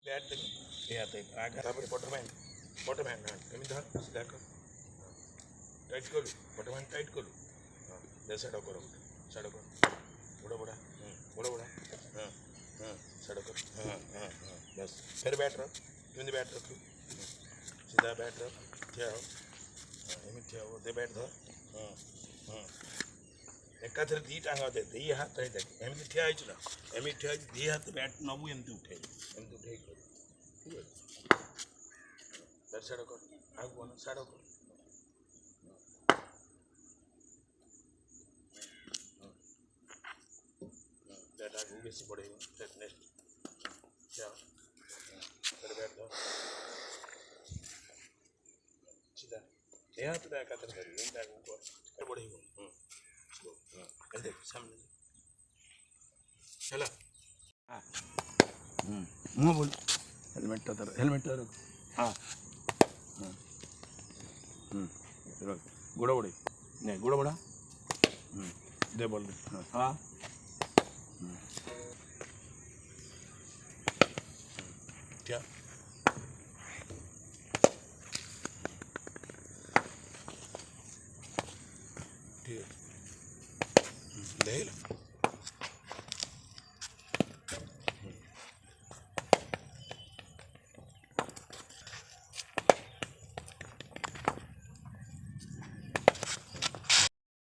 bat देखो ये आता है आगे तापर बॉटम हैंड कमी धर सीधा कर टाइट करू बॉटम हैंड टाइट करू हाँ दे साइड करो बड़ा बड़ा हाँ साइड कर हाँ बस फिर बैट रख इमती बैट रख सीधा बैट रख ठिया हो एमती ठिया हो दे बैट धर एकाथरे दी टांगा दे दी हाथ है देख एमती ठिया है ना एमती ठिया दी हाथ बैट नबू एमती उठे कर ठीक है बैट साइड कर आगु ना साइड कर बैट आगु बेसी पड़ेगा बैट नेक्स्ट क्या फिर बैट दो सीधा ये हाथ तो एकाथरे धरी एमती आगु कर पड़ेगा देख सामने चला हाँ मुँह बोल हेलमेट तर हाँ गोड़ा बड़े नहीं गोड़ा बड़ा दे बोल दे हाँ क्या ठीक है देख लो